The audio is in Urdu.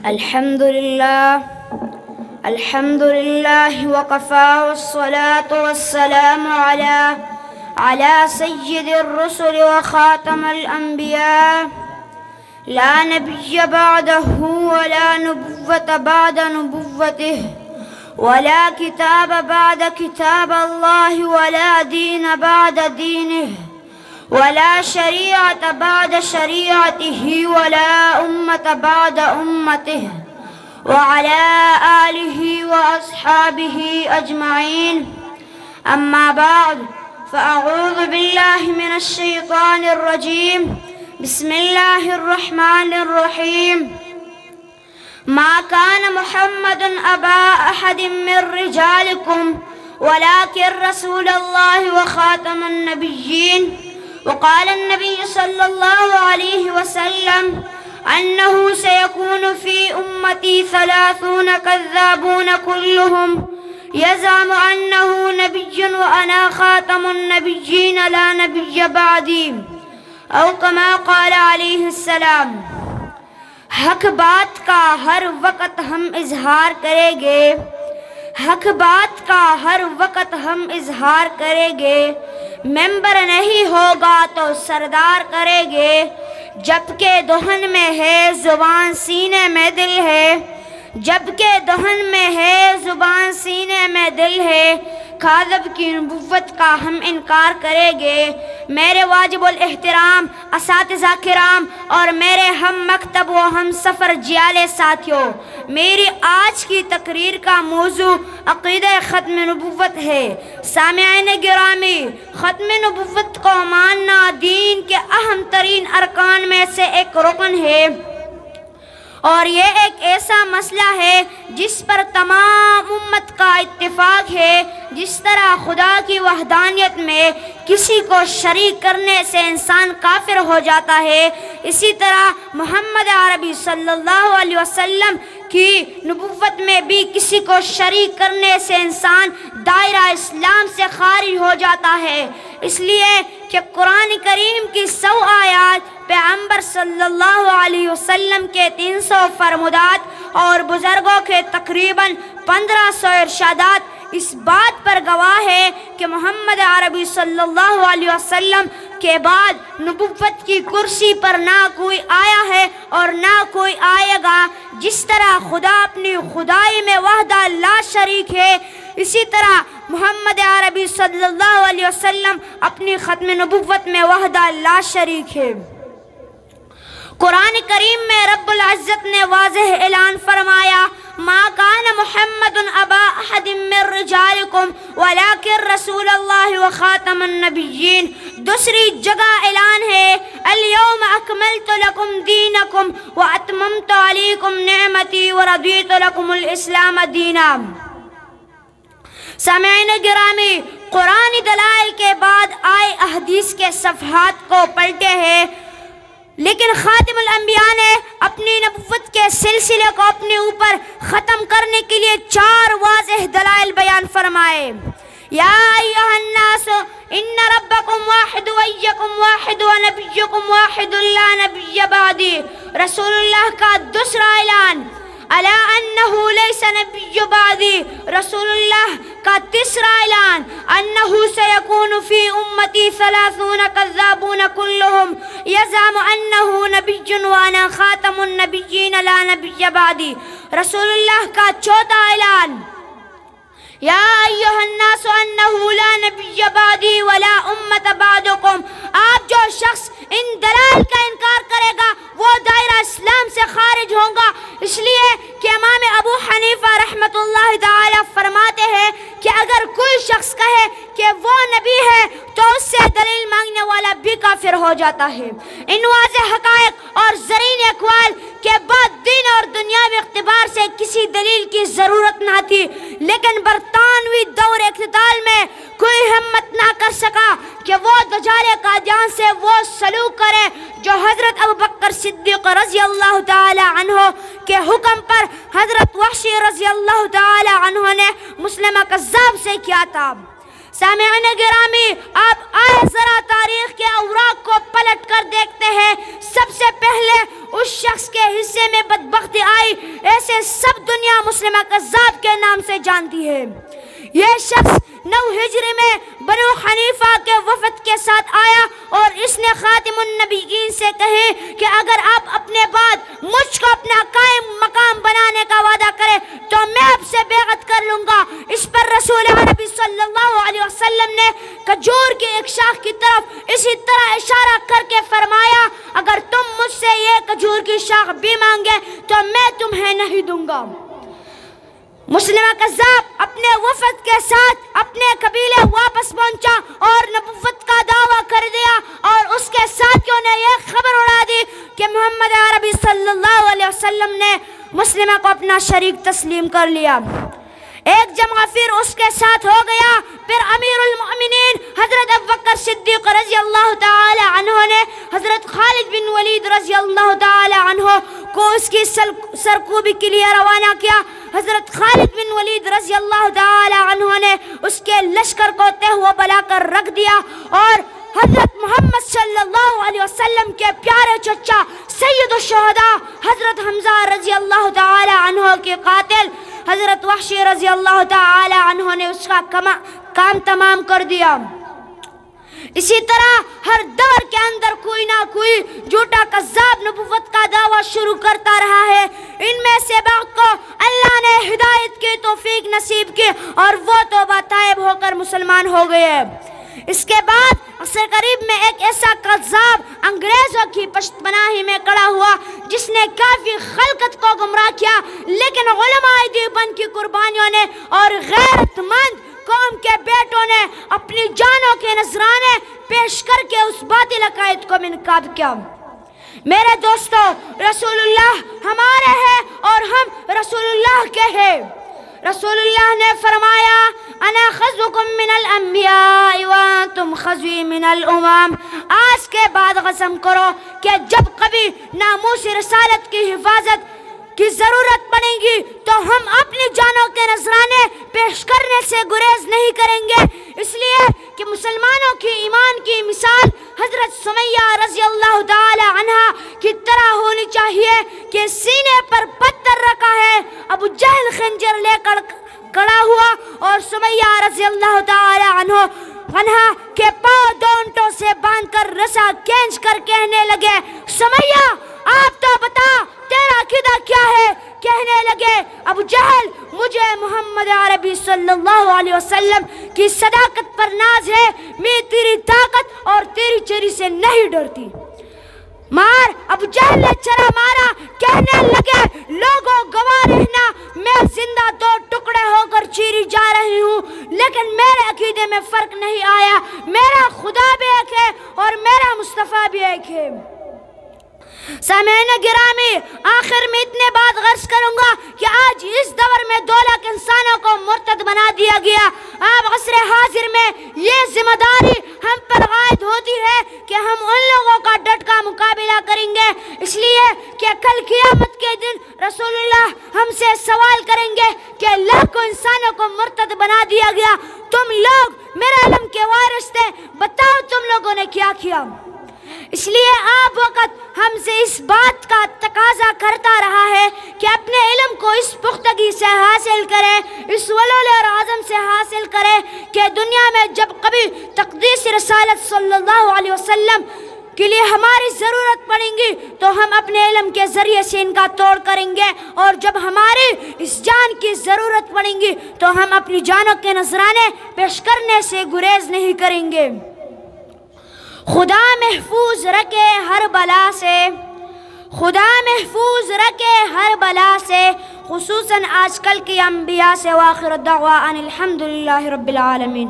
الحمد لله وكفى والصلاة والسلام على سيد الرسل وخاتم الأنبياء لا نبي بعده ولا نبوة بعد نبوته ولا كتاب بعد كتاب الله ولا دين بعد دينه ولا شريعة بعد شريعته ولا أمة بعد أمته وعلى آله وأصحابه أجمعين. أما بعد، فأعوذ بالله من الشيطان الرجيم. بسم الله الرحمن الرحيم. ما كان محمد أبا أحد من رجالكم ولكن رسول الله وخاتم النبيين. وقال النبي صلى الله عليه وسلم أنه سيكون في أمتي 30 كذابون كلهم يزعم أنه نبي وأنا خاتم النبيين لا نبي بعدي، أو كما قال عليه السلام. حق بات کا ہر وقت ہم اظہار کریں گے، حق بات کا ہر وقت ہم اظہار کریں گے. ممبر نہیں ہوگا تو سردار کریں گے، جبکہ دہن میں ہے زبان سینے میں دل ہے، جبکہ دہن میں ہے زبان سینے میں دل ہے. کاذب کی نبوت کا ہم انکار کریں گے. میرے واجب الاحترام اساتذہ کرام اور میرے ہم مکتب و ہم سفر جیالے ساتھیوں، میری آج کی تقریر کا موضوع عقیدہ ختم نبوت ہے. سامعین گرامی، ختم نبوت کو ماننا دین کے اہم ترین ارکان میں سے ایک رکن ہے، اور یہ ایک ایسا مسئلہ ہے جس پر تمام امت کا اتفاق ہے. جس طرح خدا کی وحدانیت میں کسی کو شریک کرنے سے انسان کافر ہو جاتا ہے، اسی طرح محمد عربی صلی اللہ علیہ وسلم کی نبوت میں بھی کسی کو شریک کرنے سے انسان دائرہ اسلام سے خارج ہو جاتا ہے. اس لیے کہ قرآن کریم کی 100 آیات، پیغمبر صلی اللہ علیہ وسلم کے 300 فرمودات اور بزرگوں کے تقریباً 1500 ارشادات اس بات پر گواہ ہے کہ محمد عربی صلی اللہ علیہ وسلم کے بعد نبوت کی کرسی پر نہ کوئی آیا ہے اور نہ کوئی آئے گا. جس طرح خدا اپنی خدائی میں وحدہ لا شریک ہے، اسی طرح محمد عربی صلی اللہ علیہ وسلم اپنی ختم نبوت میں وحدہ لا شریک ہے. قرآن کریم میں رب العزت نے واضح اعلان فرمایا، ما کان محمد ابا احد من رجالکم ولکن رسول اللہ وخاتم النبیین. دوسری جگہ اعلان ہے، الیوم اکملت لکم دینکم واتممت علیکم نعمتی ورضیت لکم الاسلام دینا. سامعین گرامی، قرآن دلائل کے بعد آئے احادیث کے صفحات کو پلٹے ہیں، لیکن خاتم الانبیاء نے اپنی نبوت کے سلسلے کو اپنے اوپر ختم کرنے کے لیے 4 واضح دلائل بیان فرمائے. یا ایھا الناس ان ربکم واحد وایکم واحد ونبیکم واحد لا نبی بعدی. رسول اللہ کا دوسرا اعلان، الا انہ لیس نبی بعدی. رسول اللہ کا تیسرا اعلان، انہ سیکون فی امتی 30 کذابون کلہم یزعم انہ نبی وانا خاتم النبیین لا نبی بعدی. رسول اللہ کا چوتھا اعلان، یا ایھا الناس انہ لا نبی بعدی ولا امت بعدکم. آپ جو شخص ان دلائل کا انکار کرے گا وہ دائرہ اسلام سے خارج ہوگا. اس لیے کہ امام ابو حنیفہ رحمۃ اللہ تعالی فرماتے ہیں کہ اگر کوئی شخص کہے کہ وہ نبی ہے تو اس سے دلیل مانگنے والا بھی کافر ہو جاتا ہے. ان واضح حقائق اور زرین اقوال کے بعد دین اور دنیاوی اقتبار سے کسی دلیل کی ضرورت نہ تھی، لیکن برطانوی دور اقتدار میں کوئی ہمت نہ کر سکا کہ وہ دجال قادیان سے وہ سلوک کرے جو حضرت ابوبکر صدیق رضی اللہ تعالی عنہ کے حکم پر حضرت وحشی رضی اللہ تعالی عنہ نے مسلمہ کذاب سے کیا تھا. سامعین گرامی، آپ آئے ذرا تاریخ کے اوراق کو پلٹ کر دیکھتے ہیں، سب سے پہلے اس شخص کے حصے میں بدبختی آئی، ایسے سب دنیا مسلمہ کذاب کے نام سے جانتی ہے۔ یہ شخص 9 ہجری میں بنو حنیفہ کے وفد کے ساتھ آیا اور اس نے خاتم النبیین سے کہے کہ اگر آپ اپنے بعد مجھ کو اپنا قائم مقام بنانے کا وعدہ کرے تو میں آپ سے بیعت کر لوں گا۔ اس پر رسول عربی صلی اللہ علیہ وسلم نے کھجور کی ایک شاخ کی طرف اسی طرح اشارہ کر کے فرمایا، اگر تم مجھ سے یہ کھجور کی شاخ بھی مانگے تو میں تمہیں نہیں دوں گا۔ مسلمہ کذاب اپنے وفد کے ساتھ اپنے قبیلے واپس پہنچا اور نبوت کا دعویٰ کر دیا، اور اس کے ساتھیوں نے یہ خبر اڑا دی کہ محمد عربی صلی اللہ علیہ وسلم نے مسلمہ کو اپنا شریک تسلیم کر لیا۔ ایک جمع پھر اس کے ساتھ ہو گیا۔ پھر امیر المؤمنین حضرت ابوبکر صدیق رضی اللہ تعالی عنہ نے حضرت خالد بن ولید رضی اللہ تعالی عنہ کو اس کی سرکوبی کے لیے روانہ کیا۔ حضرت خالد بن ولید رضی اللہ تعالی عنہ نے اس کے لشکر کو تہو بلا کر رکھ دیا، اور حضرت محمد صلی اللہ علیہ وسلم کے پیارے چچا سید الشہداء حضرت حمزہ رضی اللہ تعالی عنہ کے قاتل حضرت وحشی رضی اللہ تعالی عنہ نے اس کا کام تمام کر دیا۔ اسی طرح ہر دور کے اندر کوئی نہ کوئی جھوٹا کذاب نبوت کا دعویٰ شروع کرتا رہا ہے۔ ان میں سے بعض کو اللہ نے ہدایت کی توفیق نصیب کی اور وہ توبہ طائب ہو کر مسلمان ہو گئے۔ اس کے بعد عصر قریب میں ایک ایسا کذاب انگریزوں کی پشت پناہی میں کھڑا ہوا جس نے کافی خلقت کو گمراہ کیا، لیکن علماء دیوبند کی قربانیوں نے اور غیرت مند قوم کے بیٹوں نے اپنی جانوں کے نذرانے پیش کر کے اس باطل عقائد کو منقاد کیا۔ میرے دوستو، رسول اللہ ہمارے ہیں اور ہم رسول اللہ کے ہیں۔ رسول اللہ نے فرمایا، انا خزوکم من الانبیاء وانتم خزوی من الامم۔ آج کے بعد قسم کرو کہ جب کبھی ناموس رسالت کی حفاظت کی ضرورت پڑے گی تو ہم اپنی جانوں کے نذرانے پیش کرنے سے گریز نہیں کریں گے، اس لیے کہ مسلمانوں کی ایمان کی مثال حضرت سمیہ رضی اللہ تعالی عنہ کی طرح ہونی چاہیے کہ سینے پر پتھر رکھا ہے، ابو جہل خنجر لے کر کھڑا ہوا اور سمیہ رضی اللہ تعالی عنہ کے پاؤں دونٹوں سے باندھ کر رسا کھینچ کر کہنے لگے، سمیہ آپ تو بتا تیرا عقیدہ کیا ہے؟ کہنے لگے، ابو جہل مجھے محمد عربی صلی اللہ علیہ وسلم کی صداقت پر ناز ہے، میں تیری طاقت اور تیری چری سے نہیں ڈرتی۔ مار ابو جہل نے چرا مارا، کہنے لگے، لوگوں گواہ رہنا میں زندہ 2 ٹکڑے ہو کر چیری جا رہی ہوں، لیکن میرے عقیدے میں فرق نہیں آیا، میرا خدا بھی ایک ہے اور میرا مصطفیٰ بھی ایک ہے۔ سامعین گرامی، آخر میں اتنے بات غرض کروں گا کہ آج اس دور میں 2 لاکھ انسانوں کو مرتد بنا دیا گیا۔ اب عصر حاضر میں یہ ذمہ داری ہم پر عائد ہوتی ہے کہ ہم ان لوگوں کا ڈٹ کا مقابلہ کریں گے، اس لیے کہ کل قیامت کے دن رسول اللہ ہم سے سوال کریں گے کہ لاکھوں انسانوں کو مرتد بنا دیا گیا، تم لوگ میرے علم کے وارث تھے، بتاؤ تم لوگوں نے کیا کیا؟ اس لیے آپ وقت ہم سے اس بات کا تقاضا کرتا رہا ہے کہ اپنے علم کو اس پختگی سے حاصل کریں، اس ولول اور عزم سے حاصل کریں کہ دنیا میں جب کبھی تقدیس رسالت صلی اللہ علیہ وسلم کے لیے ہماری ضرورت پڑیں گی تو ہم اپنے علم کے ذریعے سے ان کا توڑ کریں گے، اور جب ہماری اس جان کی ضرورت پڑیں گی تو ہم اپنی جانوں کے نذرانے پیش کرنے سے گریز نہیں کریں گے۔ خدا محفوظ رکھے ہر بلا سے، خدا محفوظ رکھے ہر بلا سے، خصوصاً آج کل کی انبیاء سے۔ وآخر الدعوان الحمدللہ رب العالمین۔